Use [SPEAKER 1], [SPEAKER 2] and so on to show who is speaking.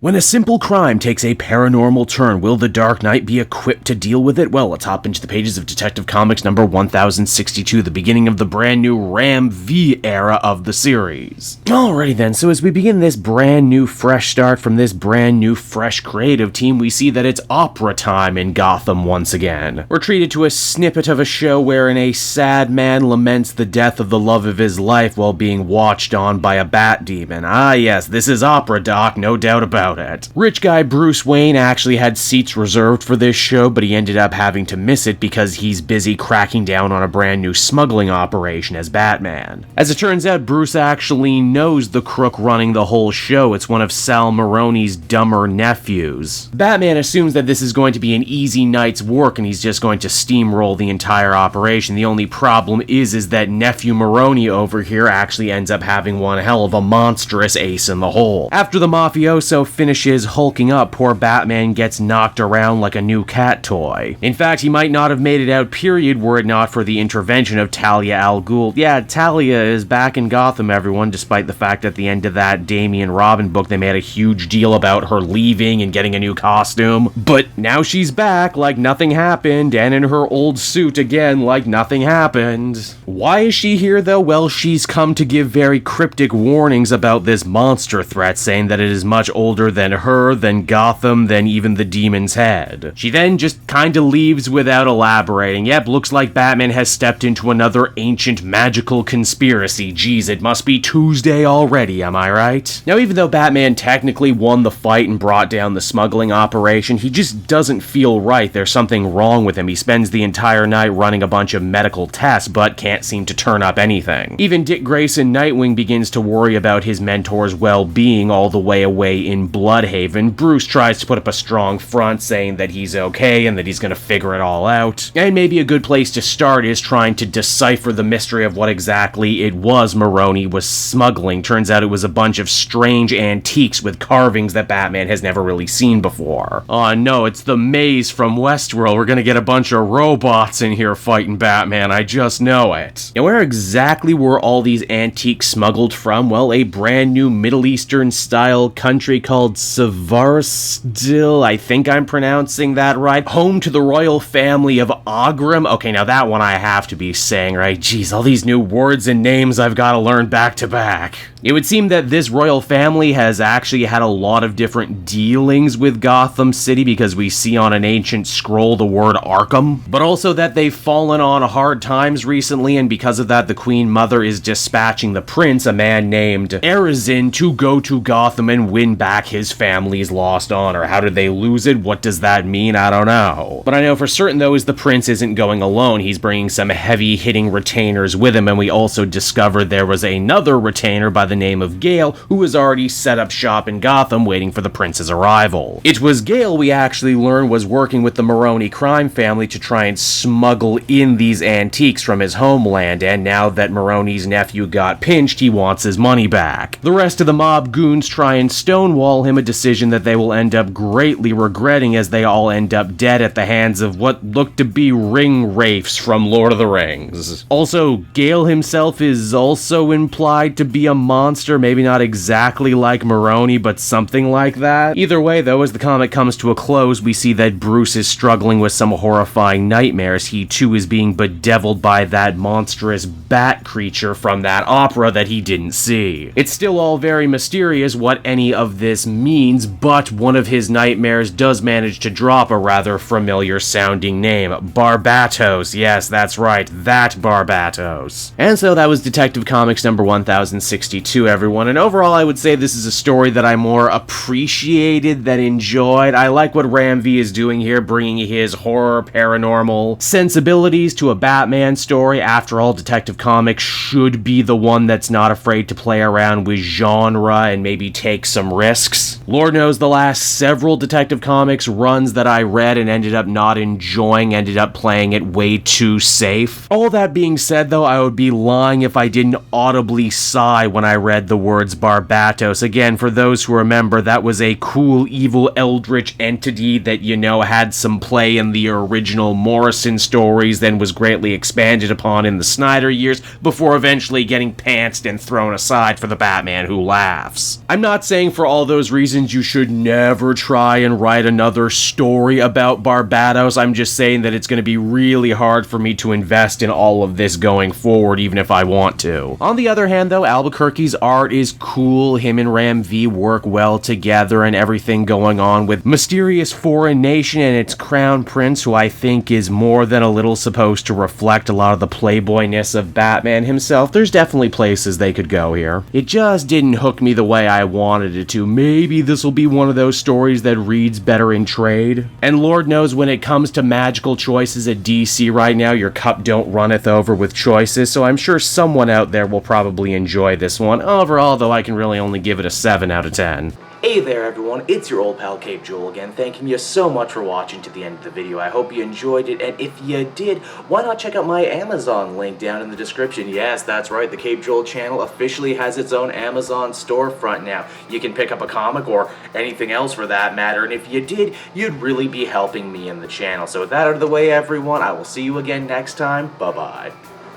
[SPEAKER 1] When a simple crime takes a paranormal turn, will the Dark Knight be equipped to deal with it? Well, let's hop into the pages of Detective Comics number 1062, the beginning of the brand new Ram V era of the series. Alrighty then, so as we begin this brand new fresh start from this brand new fresh creative team, we see that it's opera time in Gotham once again. We're treated to a snippet of a show wherein a sad man laments the death of the love of his life while being watched on by a bat demon. Ah yes, this is opera, Doc, no doubt about it. Rich guy Bruce Wayne actually had seats reserved for this show, but he ended up having to miss it because he's busy cracking down on a brand new smuggling operation as Batman. As it turns out, Bruce actually knows the crook running the whole show. It's one of Sal Maroni's dumber nephews. Batman assumes that this is going to be an easy night's work and he's just going to steamroll the entire operation. The only problem is that nephew Maroni over here actually ends up having one hell of a monstrous ace in the hole. After the mafioso finishes hulking up, poor Batman gets knocked around like a new cat toy. In fact, he might not have made it out, period, were it not for the intervention of Talia al Ghul. Yeah, Talia is back in Gotham, everyone, despite the fact at the end of that Damian Robin book they made a huge deal about her leaving and getting a new costume. But now she's back like nothing happened, and in her old suit again like nothing happened. Why is she here though? Well, she's come to give very cryptic warnings about this monster threat, saying that it is much older than her, than Gotham, than even the Demon's Head. She then just kinda leaves without elaborating. Yep, looks like Batman has stepped into another ancient magical conspiracy. Geez, it must be Tuesday already, am I right? Now, even though Batman technically won the fight and brought down the smuggling operation, he just doesn't feel right. There's something wrong with him. He spends the entire night running a bunch of medical tests, but can't seem to turn up anything. Even Dick Grayson Nightwing begins to worry about his mentor's well-being all the way away in Bloodhaven. Bruce tries to put up a strong front, saying that he's okay and that he's gonna figure it all out. And maybe a good place to start is trying to decipher the mystery of what exactly it was Maroni was smuggling. Turns out it was a bunch of strange antiques with carvings that Batman has never really seen before. Oh no, it's the maze from Westworld. We're gonna get a bunch of robots in here fighting Batman, I just know it. Now, where exactly were all these antiques smuggled from? Well, a brand new Middle Eastern style country called Savarstil, I think I'm pronouncing that right, home to the royal family of Ogram. Okay, now that one I have to be saying right. Jeez, all these new words and names I've got to learn back to back. It would seem that this royal family has actually had a lot of different dealings with Gotham City, because we see on an ancient scroll the word Arkham, but also that they've fallen on hard times recently, and because of that the Queen Mother is dispatching the prince, a man named Arizin, to go to Gotham and win back his family's lost honor. How did they lose it? What does that mean? I don't know. But I know for certain though is the prince isn't going alone. He's bringing some heavy-hitting retainers with him, and we also discovered there was another retainer by the name of Gale who was already set up shop in Gotham waiting for the prince's arrival. It was Gale we actually learned was working with the Maroni crime family to try and smuggle in these antiques from his homeland, and now that Maroni's nephew got pinched, he wants his money back. The rest of the mob goons try and stonewall him, a decision that they will end up greatly regretting, as they all end up dead at the hands of what look to be ring wraiths from Lord of the Rings. Also, Gale himself is also implied to be a monster, maybe not exactly like Maroni, but something like that. Either way though, as the comic comes to a close, we see that Bruce is struggling with some horrifying nightmares. He too is being bedeviled by that monstrous bat creature from that opera that he didn't see. It's still all very mysterious what any of this means, but one of his nightmares does manage to drop a rather familiar sounding name. Barbatos. Yes, that's right, that Barbatos. And so that was Detective Comics number 1062, everyone, and overall I would say this is a story that I more appreciated than enjoyed. I like what Ram V is doing here, bringing his horror, paranormal sensibilities to a Batman story. After all, Detective Comics should be the one that's not afraid to play around with genre and maybe take some risks. Lord knows the last several Detective Comics runs that I read and ended up not enjoying, ended up playing it way too safe. All that being said though, I would be lying if I didn't audibly sigh when I read the words Barbatos. Again, for those who remember, that was a cool, evil, eldritch entity that, you know, had some play in the original Morrison stories, then was greatly expanded upon in the Snyder years, before eventually getting pantsed and thrown aside for the Batman Who Laughs. I'm not saying for all those those reasons you should never try and write another story about Barbatos. I'm just saying that it's going to be really hard for me to invest in all of this going forward, even if I want to. On the other hand, though, Albuquerque's art is cool. Him and Ram V work well together, and everything going on with mysterious foreign nation and its crown prince, who I think is more than a little supposed to reflect a lot of the playboyness of Batman himself. There's definitely places they could go here. It just didn't hook me the way I wanted it to. Maybe this will be one of those stories that reads better in trade. And Lord knows when it comes to magical choices at DC right now, your cup don't runneth over with choices, so I'm sure someone out there will probably enjoy this one. Overall, though, I can really only give it a 7 out of 10. Hey there everyone, it's your old pal Cape Joel again, thanking you so much for watching to the end of the video. I hope you enjoyed it, and if you did, why not check out my Amazon link down in the description. Yes, that's right, the Cape Joel channel officially has its own Amazon storefront now. You can pick up a comic or anything else for that matter, and if you did, you'd really be helping me in the channel. So with that out of the way everyone, I will see you again next time. Bye-bye.